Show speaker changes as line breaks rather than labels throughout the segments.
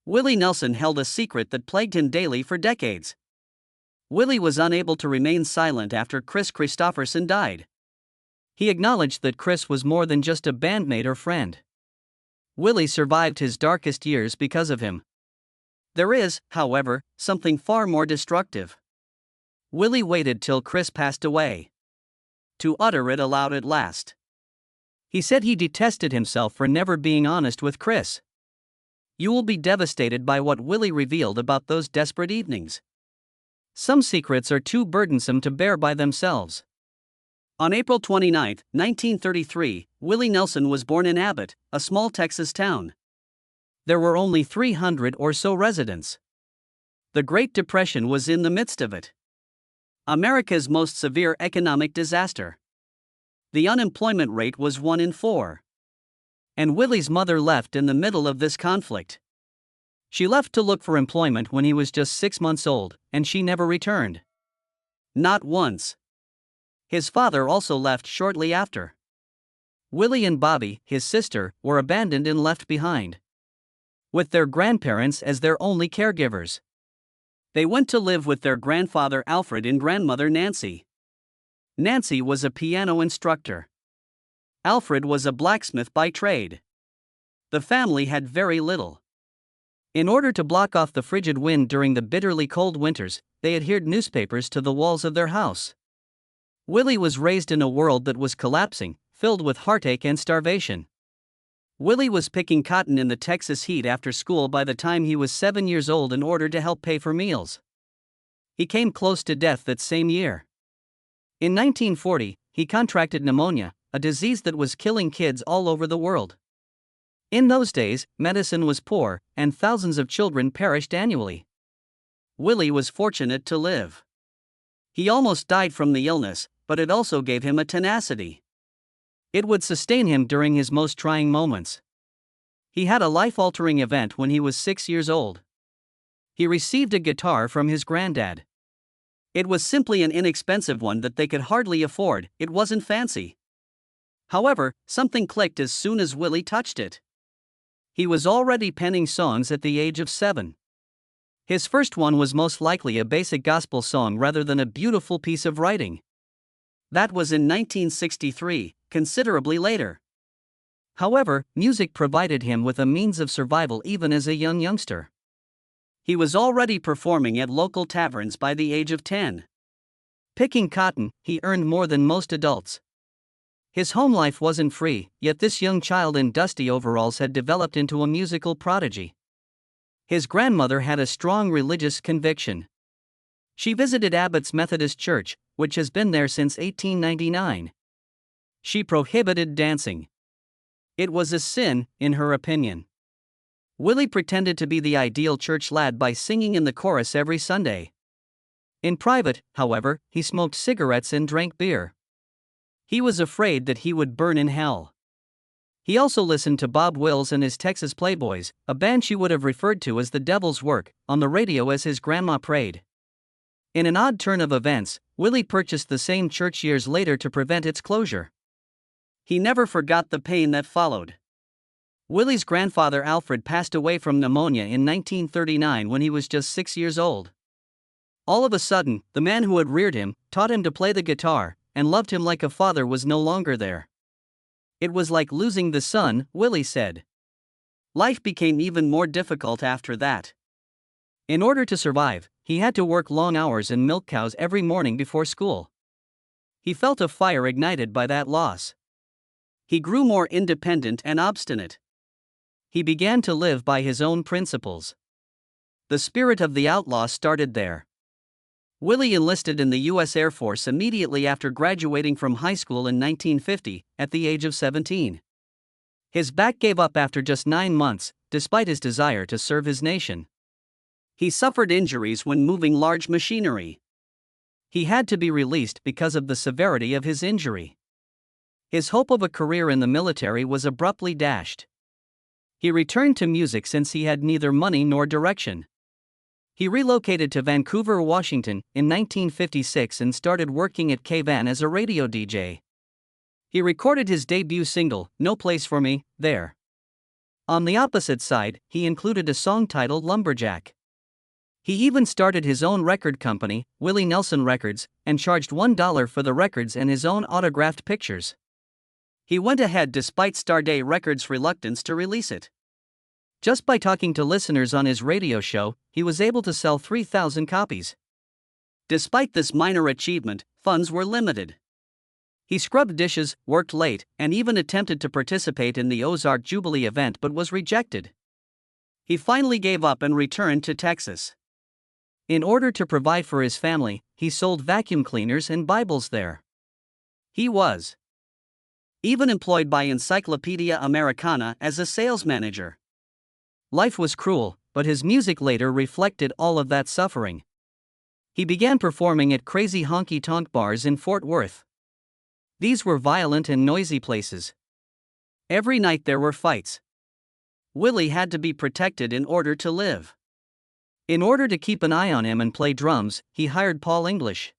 Willie Nelson held a secret that plagued him daily for decades. Willie was unable to remain silent after Kris Kristofferson died. He acknowledged that Kris was more than just a bandmate or friend. Willie survived his darkest years because of him. There is, however, something far more destructive. Willie waited till Kris passed away to utter it aloud at last. He said he detested himself for never being honest with Kris. You will be devastated by what Willie revealed about those desperate evenings. Some secrets are too burdensome to bear by themselves. On April 29, 1933, Willie Nelson was born in Abbott, a small Texas town. There were only 300 or so residents. The Great Depression was in the midst of it. America's most severe economic disaster. The unemployment rate was 1 in 4. And Willie's mother left in the middle of this conflict. She left to look for employment when he was just 6 months old, and she never returned. Not once. His father also left shortly after. Willie and Bobby, his sister, were abandoned and left behind, with their grandparents as their only caregivers. They went to live with their grandfather Alfred and grandmother Nancy. Nancy was a piano instructor. Alfred was a blacksmith by trade. The family had very little. In order to block off the frigid wind during the bitterly cold winters, they adhered newspapers to the walls of their house. Willie was raised in a world that was collapsing, filled with heartache and starvation. Willie was picking cotton in the Texas heat after school by the time he was 7 years old in order to help pay for meals. He came close to death that same year. In 1940, he contracted pneumonia, a disease that was killing kids all over the world. In those days, medicine was poor, and thousands of children perished annually. Willie was fortunate to live. He almost died from the illness, but it also gave him a tenacity. It would sustain him during his most trying moments. He had a life-altering event when he was 6 years old. He received a guitar from his granddad. It was simply an inexpensive one that they could hardly afford. It wasn't fancy. However, something clicked as soon as Willie touched it. He was already penning songs at the age of 7. His first one was most likely a basic gospel song rather than a beautiful piece of writing. That was in 1963, considerably later. However, music provided him with a means of survival even as a youngster. He was already performing at local taverns by the age of 10. Picking cotton, he earned more than most adults. His home life wasn't free, yet this young child in dusty overalls had developed into a musical prodigy. His grandmother had a strong religious conviction. She visited Abbott's Methodist Church, which has been there since 1899. She prohibited dancing. It was a sin, in her opinion. Willie pretended to be the ideal church lad by singing in the chorus every Sunday. In private, however, he smoked cigarettes and drank beer. He was afraid that he would burn in hell. He also listened to Bob Wills and his Texas Playboys, a band she would have referred to as the devil's work, on the radio as his grandma prayed. In an odd turn of events, Willie purchased the same church years later to prevent its closure. He never forgot the pain that followed. Willie's grandfather Alfred passed away from pneumonia in 1939 when he was just 6 years old. All of a sudden, the man who had reared him, taught him to play the guitar, and loved him like a father was no longer there. It was like losing the son, Willie said. Life became even more difficult after that. In order to survive, he had to work long hours and milk cows every morning before school. He felt a fire ignited by that loss. He grew more independent and obstinate. He began to live by his own principles. The spirit of the outlaw started there. Willie enlisted in the U.S. Air Force immediately after graduating from high school in 1950, at the age of 17. His back gave up after just 9 months, despite his desire to serve his nation. He suffered injuries when moving large machinery. He had to be released because of the severity of his injury. His hope of a career in the military was abruptly dashed. He returned to music since he had neither money nor direction. He relocated to Vancouver, Washington, in 1956 and started working at KVAN as a radio DJ. He recorded his debut single, No Place for Me, there. On the opposite side, he included a song titled Lumberjack. He even started his own record company, Willie Nelson Records, and charged $1 for the records and his own autographed pictures. He went ahead despite Starday Records' reluctance to release it. Just by talking to listeners on his radio show, he was able to sell 3,000 copies. Despite this minor achievement, funds were limited. He scrubbed dishes, worked late, and even attempted to participate in the Ozark Jubilee event but was rejected. He finally gave up and returned to Texas. In order to provide for his family, he sold vacuum cleaners and Bibles there. He was even employed by Encyclopedia Americana as a sales manager. Life was cruel, but his music later reflected all of that suffering. He began performing at crazy honky-tonk bars in Fort Worth. These were violent and noisy places. Every night there were fights. Willie had to be protected in order to live. In order to keep an eye on him and play drums, he hired Paul English.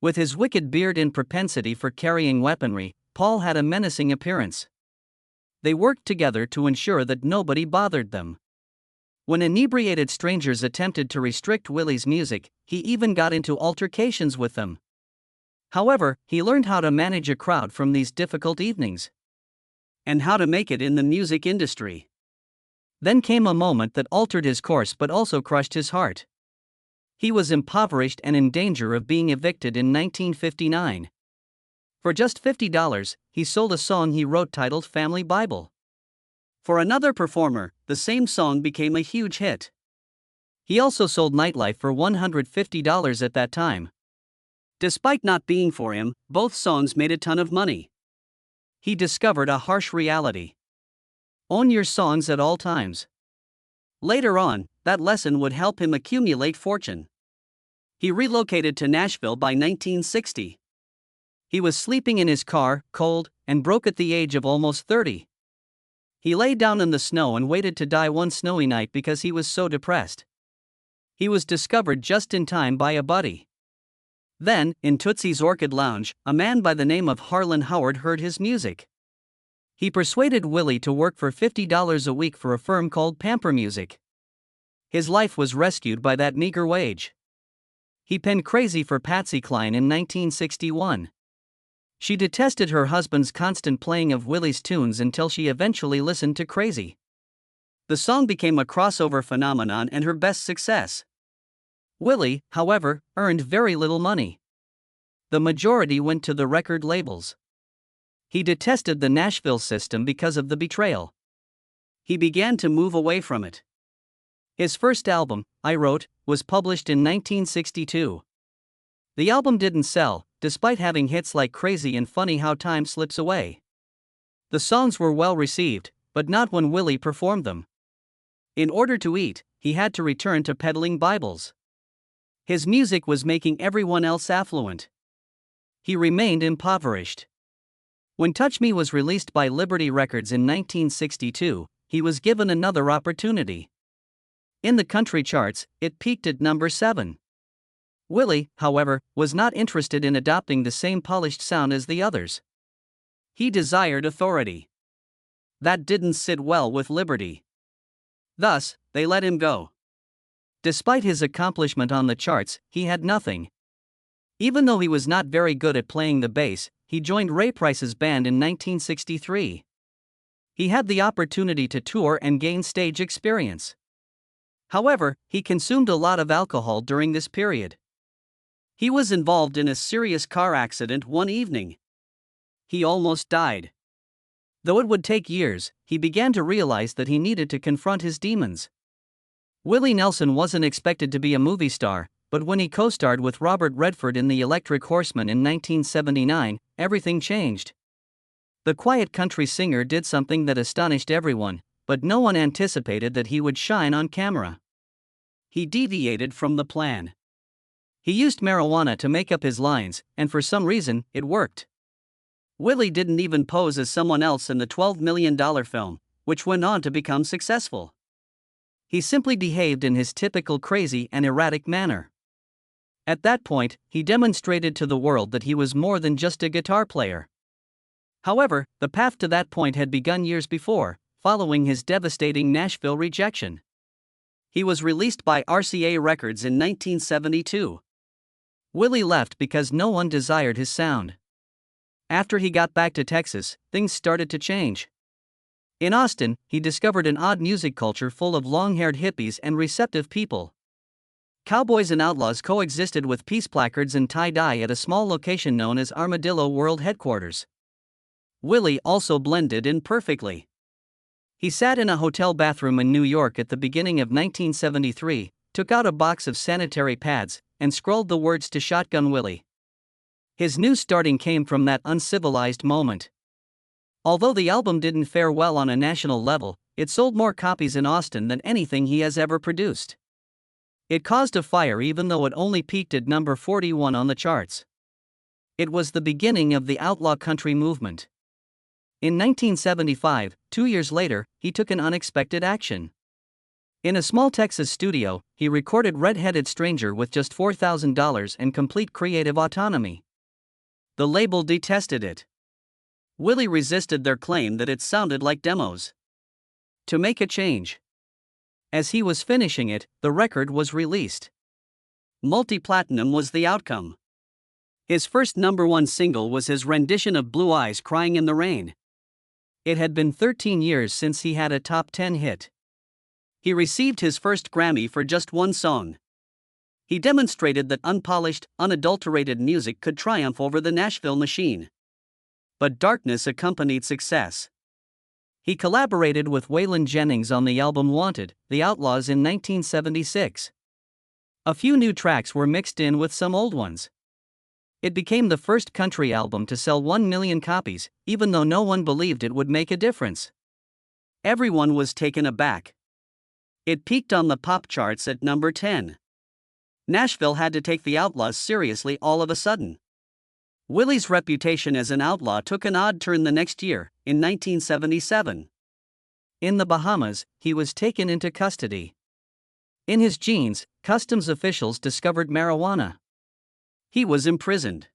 With his wicked beard and propensity for carrying weaponry, Paul had a menacing appearance. They worked together to ensure that nobody bothered them. When inebriated strangers attempted to restrict Willie's music, he even got into altercations with them. However, he learned how to manage a crowd from these difficult evenings and how to make it in the music industry. Then came a moment that altered his course but also crushed his heart. He was impoverished and in danger of being evicted in 1959. For just $50, he sold a song he wrote titled Family Bible. For another performer, the same song became a huge hit. He also sold Nightlife for $150 at that time. Despite not being for him, both songs made a ton of money. He discovered a harsh reality. Own your songs at all times. Later on, that lesson would help him accumulate fortune. He relocated to Nashville by 1960. He was sleeping in his car, cold, and broke at the age of almost 30. He lay down in the snow and waited to die one snowy night because he was so depressed. He was discovered just in time by a buddy. Then, in Tootsie's Orchid Lounge, a man by the name of Harlan Howard heard his music. He persuaded Willie to work for $50 a week for a firm called Pamper Music. His life was rescued by that meager wage. He penned Crazy for Patsy Cline in 1961. She detested her husband's constant playing of Willie's tunes until she eventually listened to Crazy. The song became a crossover phenomenon and her best success. Willie, however, earned very little money. The majority went to the record labels. He detested the Nashville system because of the betrayal. He began to move away from it. His first album, I Wrote, was published in 1962. The album didn't sell, despite having hits like Crazy and Funny How Time Slips Away. The songs were well received, but not when Willie performed them. In order to eat, he had to return to peddling Bibles. His music was making everyone else affluent. He remained impoverished. When Touch Me was released by Liberty Records in 1962, he was given another opportunity. In the country charts, it peaked at number 7. Willie, however, was not interested in adopting the same polished sound as the others. He desired authority. That didn't sit well with Liberty. Thus, they let him go. Despite his accomplishment on the charts, he had nothing. Even though he was not very good at playing the bass, he joined Ray Price's band in 1963. He had the opportunity to tour and gain stage experience. However, he consumed a lot of alcohol during this period. He was involved in a serious car accident one evening. He almost died. Though it would take years, he began to realize that he needed to confront his demons. Willie Nelson wasn't expected to be a movie star, but when he co-starred with Robert Redford in The Electric Horseman in 1979, everything changed. The quiet country singer did something that astonished everyone, but no one anticipated that he would shine on camera. He deviated from the plan. He used marijuana to make up his lines, and for some reason, it worked. Willie didn't even pose as someone else in the $12 million film, which went on to become successful. He simply behaved in his typical crazy and erratic manner. At that point, he demonstrated to the world that he was more than just a guitar player. However, the path to that point had begun years before, following his devastating Nashville rejection. He was released by RCA Records in 1972. Willie left because no one desired his sound. After he got back to Texas, things started to change. In Austin, he discovered an odd music culture full of long-haired hippies and receptive people. Cowboys and outlaws coexisted with peace placards and tie-dye at a small location known as Armadillo World Headquarters. Willie also blended in perfectly. He sat in a hotel bathroom in New York at the beginning of 1973, took out a box of sanitary pads, and scrawled the words to Shotgun Willie. His new starting came from that uncivilized moment. Although the album didn't fare well on a national level, it sold more copies in Austin than anything he has ever produced. It caused a fire even though it only peaked at number 41 on the charts. It was the beginning of the outlaw country movement. In 1975, 2 years later, he took an unexpected action. In a small Texas studio, he recorded Red-Headed Stranger with just $4,000 and complete creative autonomy. The label detested it. Willie resisted their claim that it sounded like demos. To make a change. As he was finishing it, the record was released. Multi-platinum was the outcome. His first #1 single was his rendition of Blue Eyes Crying in the Rain. It had been 13 years since he had a top 10 hit. He received his first Grammy for just one song. He demonstrated that unpolished, unadulterated music could triumph over the Nashville machine. But darkness accompanied success. He collaborated with Waylon Jennings on the album Wanted, The Outlaws in 1976. A few new tracks were mixed in with some old ones. It became the first country album to sell 1 million copies, even though no one believed it would make a difference. Everyone was taken aback. It peaked on the pop charts at number 10. Nashville had to take the Outlaws seriously all of a sudden. Willie's reputation as an outlaw took an odd turn the next year, in 1977. In the Bahamas, he was taken into custody. In his jeans, customs officials discovered marijuana. He was imprisoned.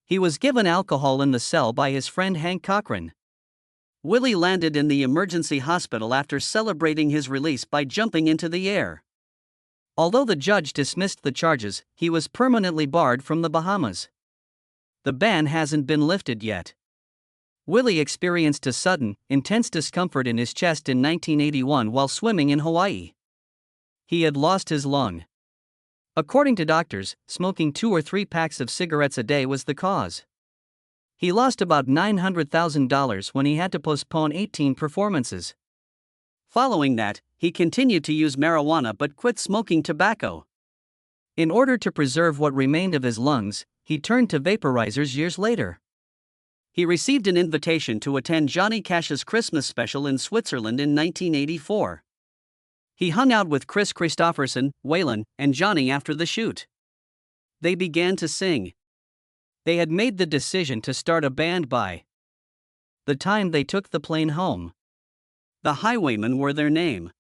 He was given alcohol in the cell by his friend Hank Cochran. Willie landed in the emergency hospital after celebrating his release by jumping into the air. Although the judge dismissed the charges, he was permanently barred from the Bahamas. The ban hasn't been lifted yet. Willie experienced a sudden, intense discomfort in his chest in 1981 while swimming in Hawaii. He had lost his lung. According to doctors, smoking 2 or 3 packs of cigarettes a day was the cause. He lost about $900,000 when he had to postpone 18 performances. Following that, he continued to use marijuana but quit smoking tobacco. In order to preserve what remained of his lungs, he turned to vaporizers years later. He received an invitation to attend Johnny Cash's Christmas special in Switzerland in 1984. He hung out with Kris Kristofferson, Waylon, and Johnny after the shoot. They began to sing. They had made the decision to start a band by the time they took the plane home. The Highwaymen were their name.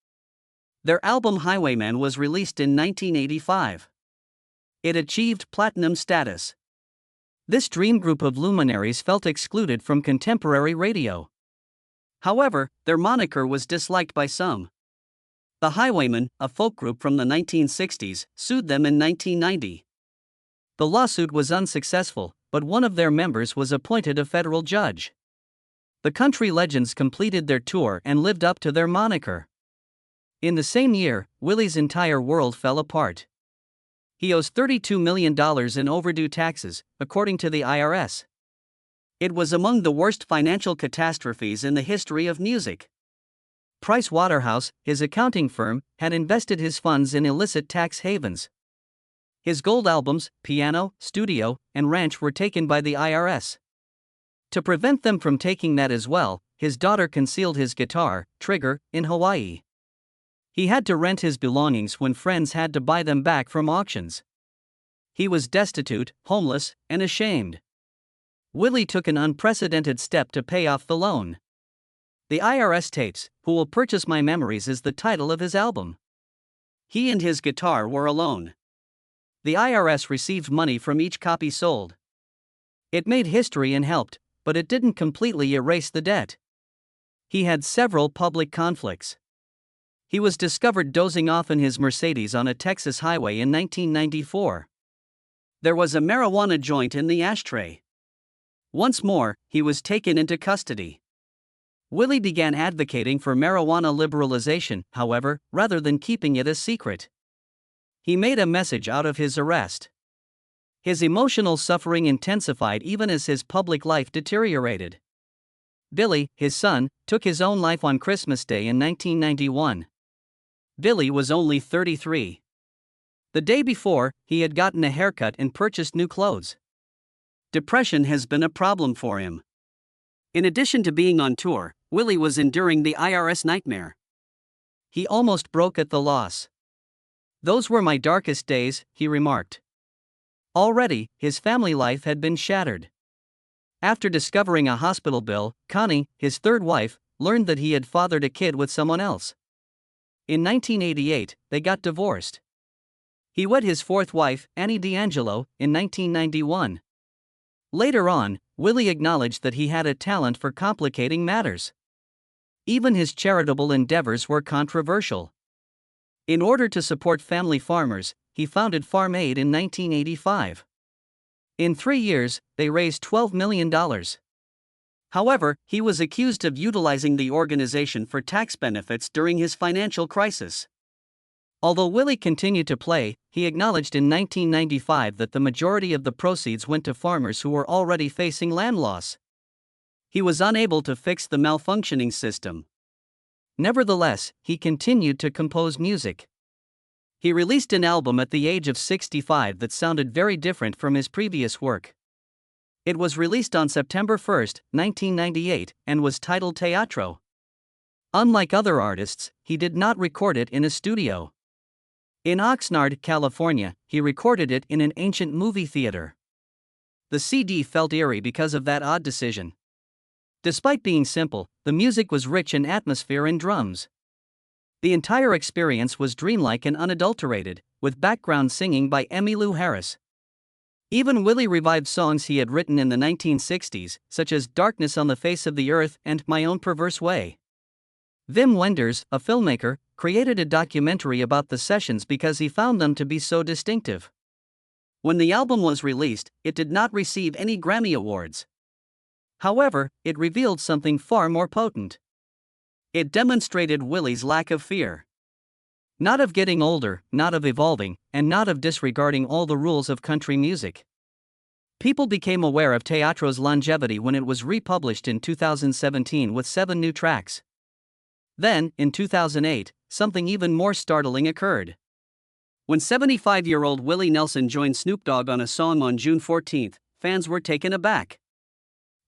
Their album Highwayman was released in 1985. It achieved platinum status. This dream group of luminaries felt excluded from contemporary radio. However, their moniker was disliked by some. The Highwaymen, a folk group from the 1960s, sued them in 1990. The lawsuit was unsuccessful, but one of their members was appointed a federal judge. The country legends completed their tour and lived up to their moniker. In the same year, Willie's entire world fell apart. He owes $32 million in overdue taxes, according to the IRS. It was among the worst financial catastrophes in the history of music. Price Waterhouse, his accounting firm, had invested his funds in illicit tax havens. His gold albums, Piano, Studio, and Ranch were taken by the IRS. To prevent them from taking that as well, his daughter concealed his guitar, Trigger, in Hawaii. He had to rent his belongings when friends had to buy them back from auctions. He was destitute, homeless, and ashamed. Willie took an unprecedented step to pay off the loan. The IRS tapes, Who Will Purchase My Memories, is the title of his album. He and his guitar were alone. The IRS received money from each copy sold. It made history and helped, but it didn't completely erase the debt. He had several public conflicts. He was discovered dozing off in his Mercedes on a Texas highway in 1994. There was a marijuana joint in the ashtray. Once more, he was taken into custody. Willie began advocating for marijuana liberalization, however, rather than keeping it a secret. He made a message out of his arrest. His emotional suffering intensified even as his public life deteriorated. Billy, his son, took his own life on Christmas Day in 1991. Billy was only 33. The day before, he had gotten a haircut and purchased new clothes. Depression has been a problem for him. In addition to being on tour, Willie was enduring the IRS nightmare. He almost broke at the loss. "Those were my darkest days," he remarked. Already, his family life had been shattered. After discovering a hospital bill, Connie, his third wife, learned that he had fathered a kid with someone else. In 1988, they got divorced. He wed his fourth wife, Annie D'Angelo, in 1991. Later on, Willie acknowledged that he had a talent for complicating matters. Even his charitable endeavors were controversial. In order to support family farmers, he founded Farm Aid in 1985. In 3 years, they raised $12 million. However, he was accused of utilizing the organization for tax benefits during his financial crisis. Although Willie continued to play, he acknowledged in 1995 that the majority of the proceeds went to farmers who were already facing land loss. He was unable to fix the malfunctioning system. Nevertheless, he continued to compose music. He released an album at the age of 65 that sounded very different from his previous work. It was released on September 1, 1998, and was titled Teatro. Unlike other artists, he did not record it in a studio. In Oxnard, California, he recorded it in an ancient movie theater. The CD felt eerie because of that odd decision. Despite being simple, the music was rich in atmosphere and drums. The entire experience was dreamlike and unadulterated, with background singing by Emmylou Harris. Even Willie revived songs he had written in the 1960s, such as Darkness on the Face of the Earth and My Own Perverse Way. Wim Wenders, a filmmaker, created a documentary about the sessions because he found them to be so distinctive. When the album was released, it did not receive any Grammy Awards. However, it revealed something far more potent. It demonstrated Willie's lack of fear. Not of getting older, not of evolving, and not of disregarding all the rules of country music. People became aware of Teatro's longevity when it was republished in 2017 with 7 new tracks. Then, in 2008, something even more startling occurred. When 75-year-old Willie Nelson joined Snoop Dogg on a song on June 14, fans were taken aback.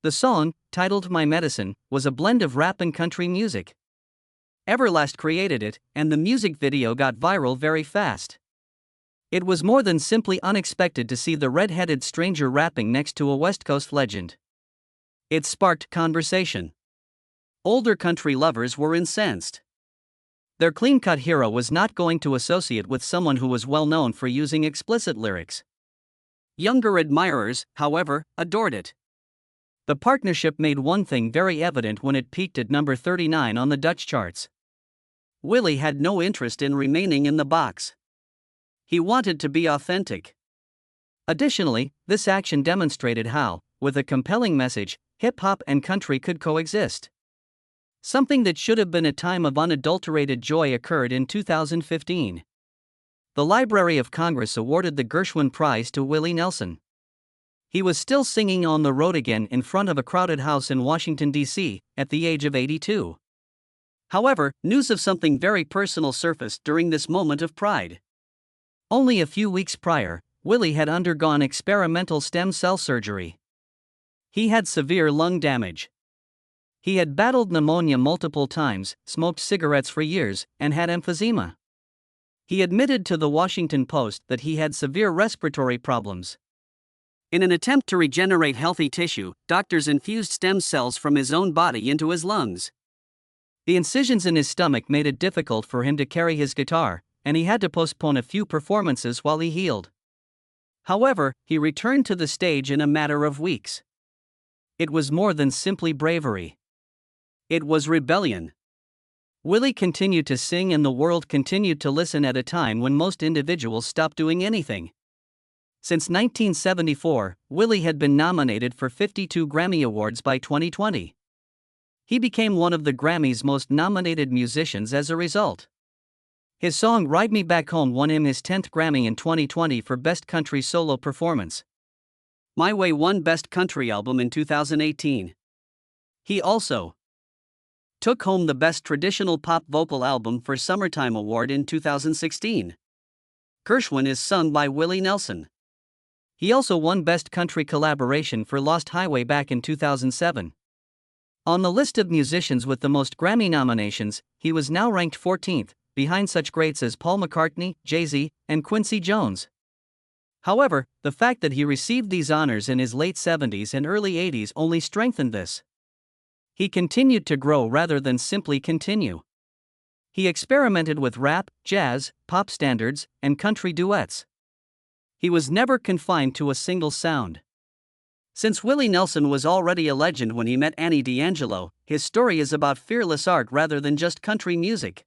The song, titled My Medicine, was a blend of rap and country music. Everlast created it, and the music video got viral very fast. It was more than simply unexpected to see the red-headed stranger rapping next to a West Coast legend. It sparked conversation. Older country lovers were incensed. Their clean-cut hero was not going to associate with someone who was well known for using explicit lyrics. Younger admirers, however, adored it. The partnership made one thing very evident when it peaked at number 39 on the Dutch charts. Willie had no interest in remaining in the box. He wanted to be authentic. Additionally, this action demonstrated how, with a compelling message, hip-hop and country could coexist. Something that should have been a time of unadulterated joy occurred in 2015. The Library of Congress awarded the Gershwin Prize to Willie Nelson. He was still singing On the Road Again in front of a crowded house in Washington, D.C., at the age of 82. However, news of something very personal surfaced during this moment of pride. Only a few weeks prior, Willie had undergone experimental stem cell surgery. He had severe lung damage. He had battled pneumonia multiple times, smoked cigarettes for years, and had emphysema. He admitted to the Washington Post that he had severe respiratory problems. In an attempt to regenerate healthy tissue, doctors infused stem cells from his own body into his lungs. The incisions in his stomach made it difficult for him to carry his guitar, and he had to postpone a few performances while he healed. However, he returned to the stage in a matter of weeks. It was more than simply bravery. It was rebellion. Willie continued to sing and the world continued to listen at a time when most individuals stopped doing anything. Since 1974, Willie had been nominated for 52 Grammy Awards by 2020. He became one of the Grammy's most nominated musicians as a result. His song Ride Me Back Home won him his 10th Grammy in 2020 for Best Country Solo Performance. My Way won Best Country Album in 2018. He also took home the Best Traditional Pop Vocal Album for Summertime Award in 2016. Gershwin is sung by Willie Nelson. He also won Best Country Collaboration for Lost Highway back in 2007. On the list of musicians with the most Grammy nominations, he was now ranked 14th, behind such greats as Paul McCartney, Jay-Z, and Quincy Jones. However, the fact that he received these honors in his late 70s and early 80s only strengthened this. He continued to grow rather than simply continue. He experimented with rap, jazz, pop standards, and country duets. He was never confined to a single sound. Since Willie Nelson was already a legend when he met Annie D'Angelo, his story is about fearless art rather than just country music.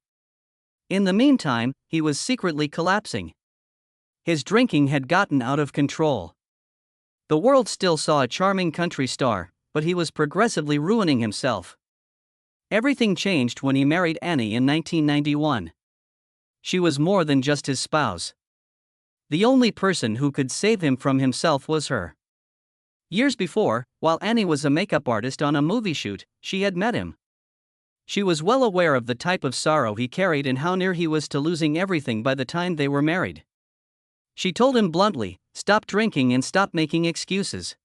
In the meantime, he was secretly collapsing. His drinking had gotten out of control. The world still saw a charming country star, but he was progressively ruining himself. Everything changed when he married Annie in 1991. She was more than just his spouse. The only person who could save him from himself was her. Years before, while Annie was a makeup artist on a movie shoot, she had met him. She was well aware of the type of sorrow he carried and how near he was to losing everything by the time they were married. She told him bluntly, "Stop drinking and stop making excuses."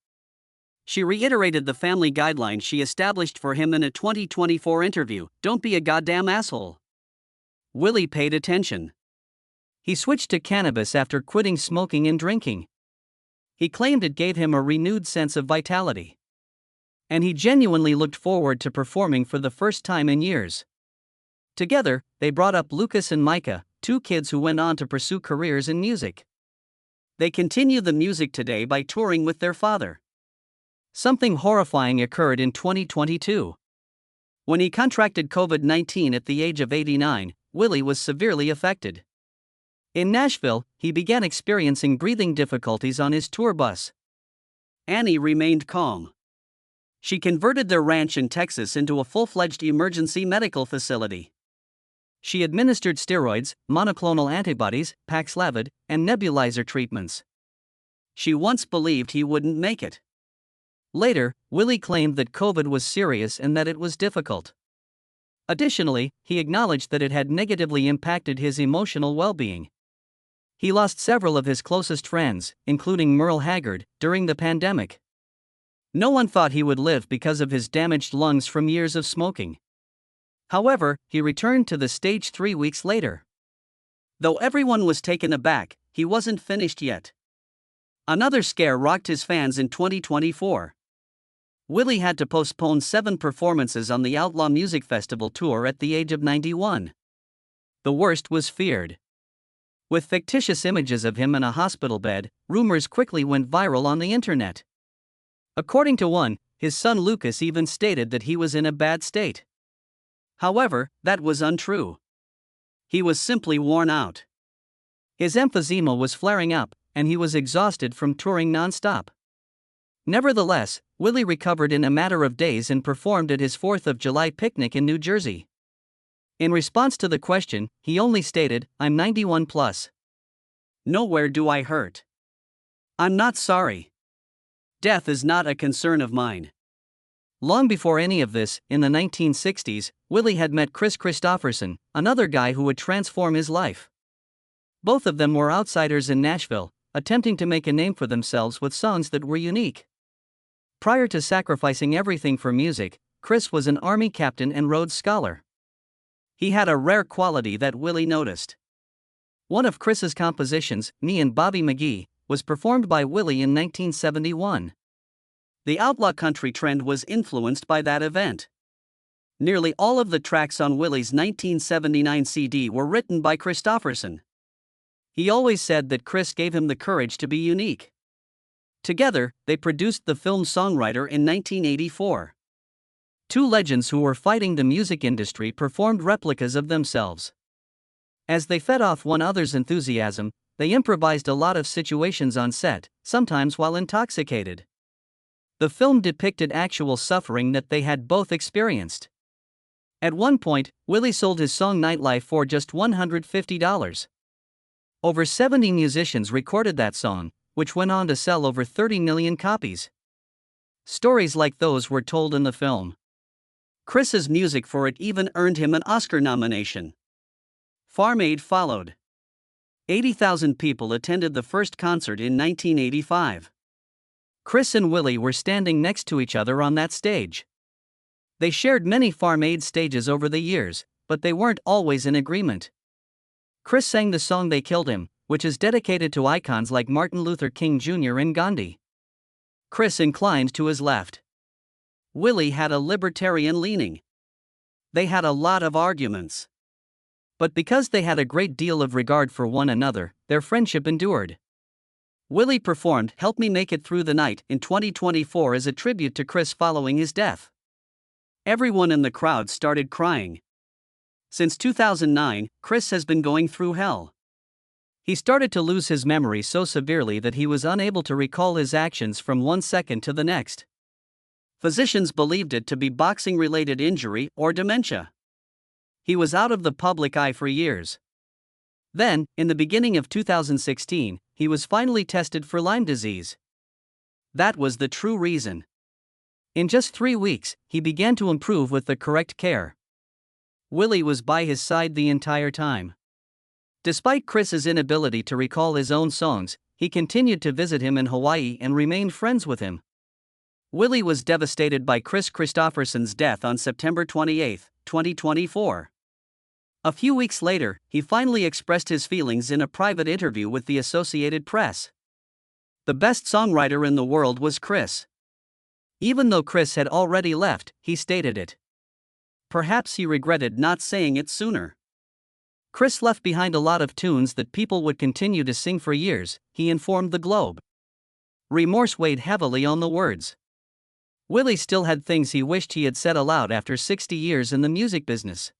She reiterated the family guidelines she established for him in a 2024 interview: "Don't be a goddamn asshole." Willie paid attention. He switched to cannabis after quitting smoking and drinking. He claimed it gave him a renewed sense of vitality. And he genuinely looked forward to performing for the first time in years. Together, they brought up Lucas and Micah, two kids who went on to pursue careers in music. They continue the music today by touring with their father. Something horrifying occurred in 2022. When he contracted COVID-19 at the age of 89, Willie was severely affected. In Nashville, he began experiencing breathing difficulties on his tour bus. Annie remained calm. She converted their ranch in Texas into a full-fledged emergency medical facility. She administered steroids, monoclonal antibodies, Paxlovid, and nebulizer treatments. She once believed he wouldn't make it. Later, Willie claimed that COVID was serious and that it was difficult. Additionally, he acknowledged that it had negatively impacted his emotional well-being. He lost several of his closest friends, including Merle Haggard, during the pandemic. No one thought he would live because of his damaged lungs from years of smoking. However, he returned to the stage 3 weeks later. Though everyone was taken aback, he wasn't finished yet. Another scare rocked his fans in 2024. Willie had to postpone 7 performances on the Outlaw Music Festival tour at the age of 91. The worst was feared. With fictitious images of him in a hospital bed, rumors quickly went viral on the internet. According to one, his son Lucas even stated that he was in a bad state. However, that was untrue. He was simply worn out. His emphysema was flaring up, and he was exhausted from touring nonstop. Nevertheless, Willie recovered in a matter of days and performed at his 4th of July picnic in New Jersey. In response to the question, he only stated, "I'm 91 plus. Nowhere do I hurt. I'm not sorry. Death is not a concern of mine." Long before any of this, in the 1960s, Willie had met Kris Kristofferson, another guy who would transform his life. Both of them were outsiders in Nashville, attempting to make a name for themselves with songs that were unique. Prior to sacrificing everything for music, Kris was an Army captain and Rhodes Scholar. He had a rare quality that Willie noticed. One of Kris's compositions, Me and Bobby McGee, was performed by Willie in 1971. The outlaw country trend was influenced by that event. Nearly all of the tracks on Willie's 1979 CD were written by Kristofferson. He always said that Kris gave him the courage to be unique. Together, they produced the film Songwriter in 1984. Two legends who were fighting the music industry performed replicas of themselves. As they fed off one another's enthusiasm, they improvised a lot of situations on set, sometimes while intoxicated. The film depicted actual suffering that they had both experienced. At one point, Willie sold his song Nightlife for just $150. Over 70 musicians recorded that song, which went on to sell over 30 million copies. Stories like those were told in the film. Kris's music for it even earned him an Oscar nomination. Farm Aid followed. 80,000 people attended the first concert in 1985. Kris and Willie were standing next to each other on that stage. They shared many Farm Aid stages over the years, but they weren't always in agreement. Kris sang the song They Killed Him, which is dedicated to icons like Martin Luther King Jr. and Gandhi. Kris inclined to his left. Willie had a libertarian leaning. They had a lot of arguments. But because they had a great deal of regard for one another, their friendship endured. Willie performed Help Me Make It Through the Night in 2024 as a tribute to Kris following his death. Everyone in the crowd started crying. Since 2009, Kris has been going through hell. He started to lose his memory so severely that he was unable to recall his actions from one second to the next. Physicians believed it to be boxing-related injury or dementia. He was out of the public eye for years. Then, in the beginning of 2016, he was finally tested for Lyme disease. That was the true reason. In just 3 weeks, he began to improve with the correct care. Willie was by his side the entire time. Despite Kris's inability to recall his own songs, he continued to visit him in Hawaii and remained friends with him. Willie was devastated by Kris Kristofferson's death on September 28, 2024. A few weeks later, he finally expressed his feelings in a private interview with the Associated Press. The best songwriter in the world was Kris. Even though Kris had already left, he stated it. Perhaps he regretted not saying it sooner. Kris left behind a lot of tunes that people would continue to sing for years, he informed the Globe. Remorse weighed heavily on the words. Willie still had things he wished he had said aloud after 60 years in the music business.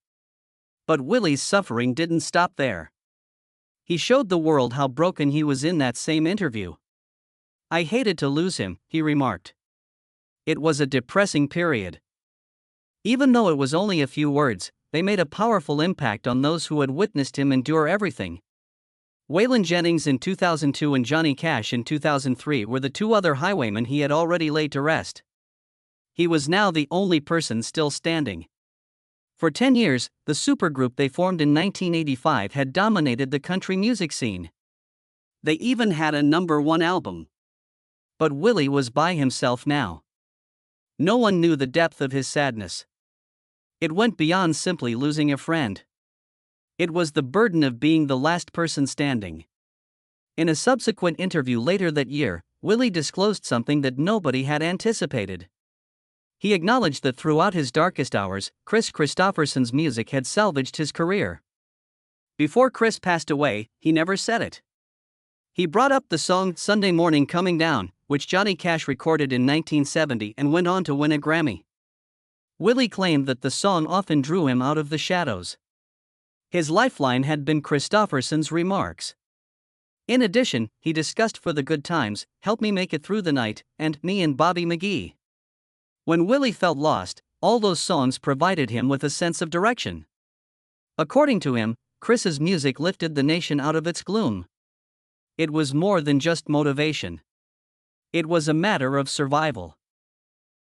But Willie's suffering didn't stop there. He showed the world how broken he was in that same interview. I hated to lose him, he remarked. It was a depressing period. Even though it was only a few words, they made a powerful impact on those who had witnessed him endure everything. Waylon Jennings in 2002 and Johnny Cash in 2003 were the two other highwaymen he had already laid to rest. He was now the only person still standing. For 10 years, the supergroup they formed in 1985 had dominated the country music scene. They even had a #1 album. But Willie was by himself now. No one knew the depth of his sadness. It went beyond simply losing a friend. It was the burden of being the last person standing. In a subsequent interview later that year, Willie disclosed something that nobody had anticipated. He acknowledged that throughout his darkest hours, Kris Kristofferson's music had salvaged his career. Before Kris passed away, he never said it. He brought up the song Sunday Morning Coming Down, which Johnny Cash recorded in 1970 and went on to win a Grammy. Willie claimed that the song often drew him out of the shadows. His lifeline had been Kristofferson's remarks. In addition, he discussed For the Good Times, Help Me Make It Through the Night, and Me and Bobby McGee. When Willie felt lost, all those songs provided him with a sense of direction. According to him, Kris's music lifted the nation out of its gloom. It was more than just motivation. It was a matter of survival.